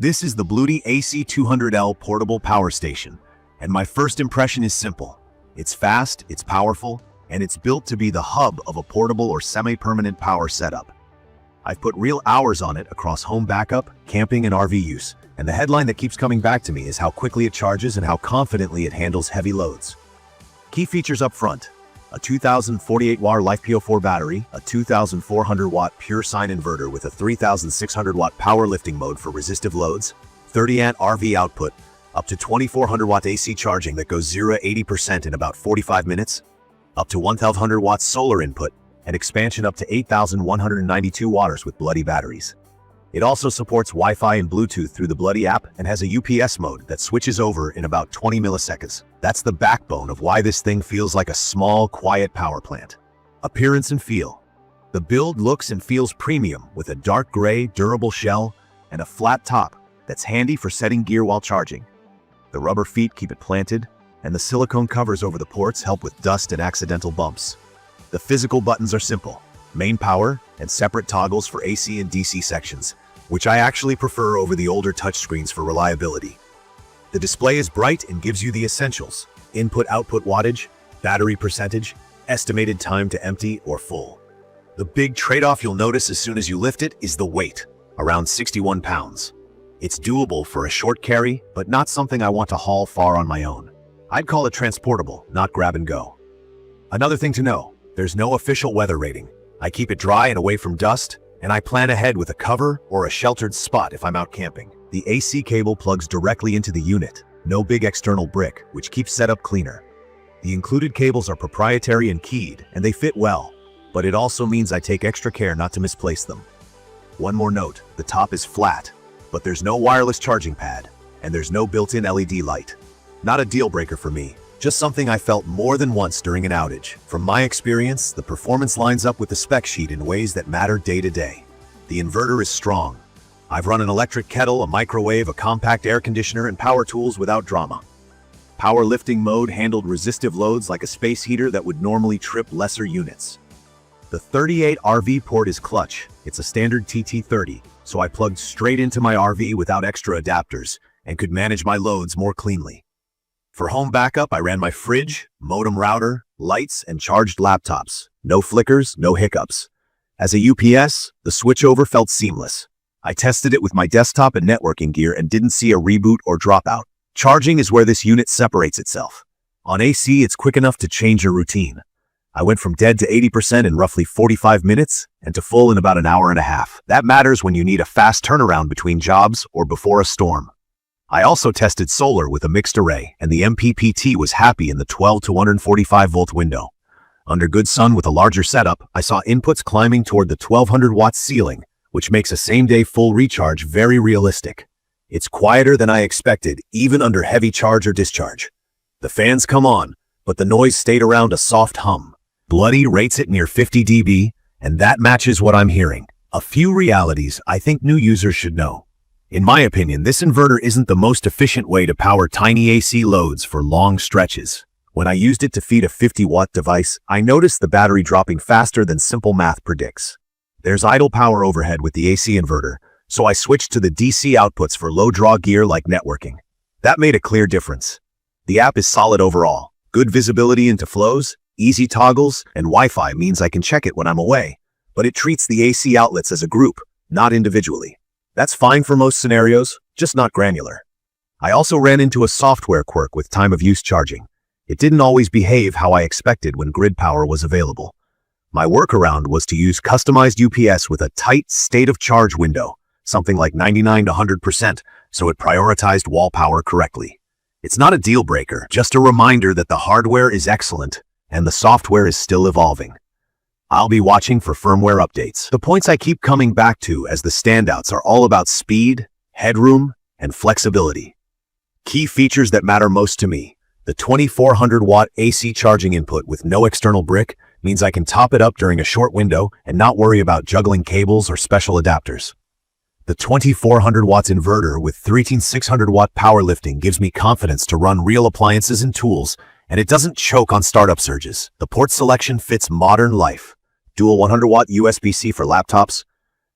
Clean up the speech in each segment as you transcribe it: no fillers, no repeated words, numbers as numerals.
This is the BLUETTI AC200L portable power station, and my first impression is simple. It's fast, it's powerful, and it's built to be the hub of a portable or semi-permanent power setup. I've put real hours on it across home backup, camping, and RV use, and the headline that keeps coming back to me is how quickly it charges and how confidently it handles heavy loads. Key features up front: a 2048-watt LiFePO4 battery, a 2400-watt pure sine inverter with a 3600-watt powerlifting mode for resistive loads, 30-amp RV output, up to 2400-watt AC charging that goes 0-80% in about 45 minutes, up to 1200-watt solar input, and expansion up to 8192 watts with BLUETTI batteries. It also supports Wi-Fi and Bluetooth through the BLUETTI app and has a UPS mode that switches over in about 20 milliseconds. That's the backbone of why this thing feels like a small, quiet power plant. Appearance and feel. The build looks and feels premium with a dark gray, durable shell and a flat top that's handy for setting gear while charging. The rubber feet keep it planted, and the silicone covers over the ports help with dust and accidental bumps. The physical buttons are simple: main power and separate toggles for AC and DC sections, which I actually prefer over the older touchscreens for reliability. The display is bright and gives you the essentials: input-output wattage, battery percentage, estimated time to empty or full. The big trade-off you'll notice as soon as you lift it is the weight, around 61 pounds. It's doable for a short carry, but not something I want to haul far on my own. I'd call it transportable, not grab and go. Another thing to know: there's no official weather rating. I keep it dry and away from dust, and I plan ahead with a cover or a sheltered spot if I'm out camping. The AC cable plugs directly into the unit, no big external brick, which keeps setup cleaner. The included cables are proprietary and keyed, and they fit well, but it also means I take extra care not to misplace them. One more note: the top is flat, but there's no wireless charging pad, and there's no built-in LED light. Not a deal breaker for me, just something I felt more than once during an outage. From my experience, the performance lines up with the spec sheet in ways that matter day to day. The inverter is strong. I've run an electric kettle, a microwave, a compact air conditioner, and power tools without drama. Power lifting mode handled resistive loads like a space heater that would normally trip lesser units. The 38 RV port is clutch. It's a standard TT30, so I plugged straight into my RV without extra adapters and could manage my loads more cleanly. For home backup, I ran my fridge, modem router, lights, and charged laptops. No flickers, no hiccups. As a UPS, the switchover felt seamless. I tested it with my desktop and networking gear and didn't see a reboot or dropout. Charging is where this unit separates itself. On AC, it's quick enough to change your routine. I went from dead to 80% in roughly 45 minutes and to full in about an hour and a half. That matters when you need a fast turnaround between jobs or before a storm. I also tested solar with a mixed array, and the MPPT was happy in the 12 to 145 volt window. Under good sun with a larger setup, I saw inputs climbing toward the 1200 watt ceiling, which makes a same-day full recharge very realistic. It's quieter than I expected, even under heavy charge or discharge. The fans come on, but the noise stayed around a soft hum. BLUETTI rates it near 50 dB, and that matches what I'm hearing. A few realities I think new users should know. In my opinion, this inverter isn't the most efficient way to power tiny AC loads for long stretches. When I used it to feed a 50-watt device, I noticed the battery dropping faster than simple math predicts. There's idle power overhead with the AC inverter, so I switched to the DC outputs for low-draw gear like networking. That made a clear difference. The app is solid overall. Good visibility into flows, easy toggles, and Wi-Fi means I can check it when I'm away. But it treats the AC outlets as a group, not individually. That's fine for most scenarios, just not granular. I also ran into a software quirk with time of use charging. It didn't always behave how I expected when grid power was available. My workaround was to use customized UPS with a tight state of charge window, something like 99 to 100%, so it prioritized wall power correctly. It's not a deal breaker, just a reminder that the hardware is excellent and the software is still evolving. I'll be watching for firmware updates. The points I keep coming back to as the standouts are all about speed, headroom, and flexibility. Key features that matter most to me: the 2400 watt AC charging input with no external brick means I can top it up during a short window and not worry about juggling cables or special adapters. The 2400 watts inverter with 13600 watt power lifting gives me confidence to run real appliances and tools, and it doesn't choke on startup surges. The port selection fits modern life. Dual 100 watt USB-C for laptops,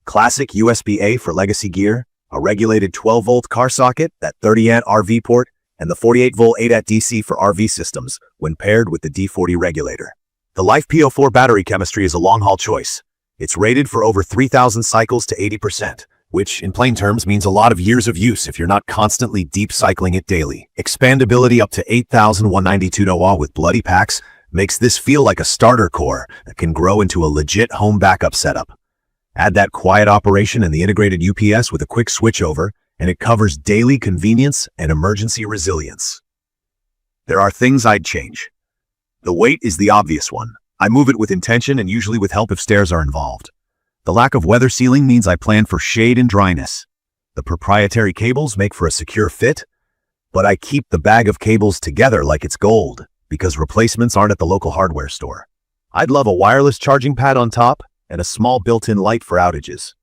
classic USB-A for legacy gear, a regulated 12-volt car socket, that 30-amp RV port, and the 48-volt 8-amp DC for RV systems when paired with the D40 regulator. The LiFePO4 battery chemistry is a long-haul choice. It's rated for over 3,000 cycles to 80%, which in plain terms means a lot of years of use if you're not constantly deep cycling it daily. Expandability up to 8,192 kW with BLUETTI packs makes this feel like a starter core that can grow into a legit home backup setup. Add that quiet operation and the integrated UPS with a quick switchover, and it covers daily convenience and emergency resilience. There are things I'd change. The weight is the obvious one. I move it with intention and usually with help if stairs are involved. The lack of weather sealing means I plan for shade and dryness. The proprietary cables make for a secure fit, but I keep the bag of cables together like it's gold because replacements aren't at the local hardware store. I'd love a wireless charging pad on top and a small built-in light for outages.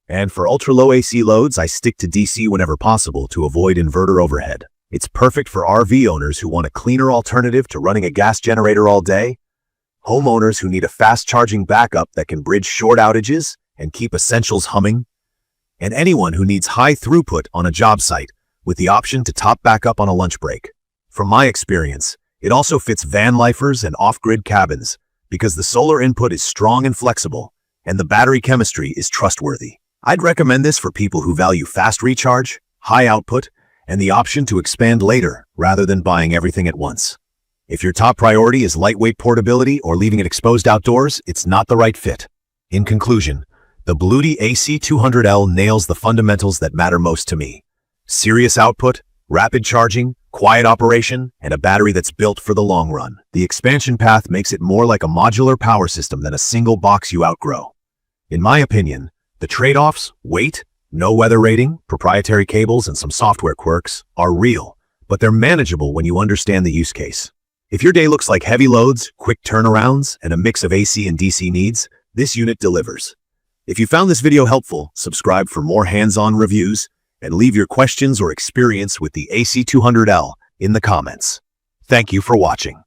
And for ultra-low AC loads, I stick to DC whenever possible to avoid inverter overhead. It's perfect for RV owners who want a cleaner alternative to running a gas generator all day, homeowners who need a fast-charging backup that can bridge short outages and keep essentials humming, and anyone who needs high throughput on a job site with the option to top back up on a lunch break. From my experience, it also fits van lifers and off-grid cabins because the solar input is strong and flexible, and the battery chemistry is trustworthy. I'd recommend this for people who value fast recharge, high output, and the option to expand later rather than buying everything at once. If your top priority is lightweight portability or leaving it exposed outdoors, it's not the right fit. In conclusion, the BLUETTI AC200L nails the fundamentals that matter most to me. Serious output, rapid charging, quiet operation, and a battery that's built for the long run. The expansion path makes it more like a modular power system than a single box you outgrow. In my opinion, the trade-offs, weight, no weather rating, proprietary cables, and some software quirks, are real, but they're manageable when you understand the use case. If your day looks like heavy loads, quick turnarounds, and a mix of AC and DC needs, this unit delivers. If you found this video helpful, subscribe for more hands-on reviews, and leave your questions or experience with the AC200L in the comments. Thank you for watching.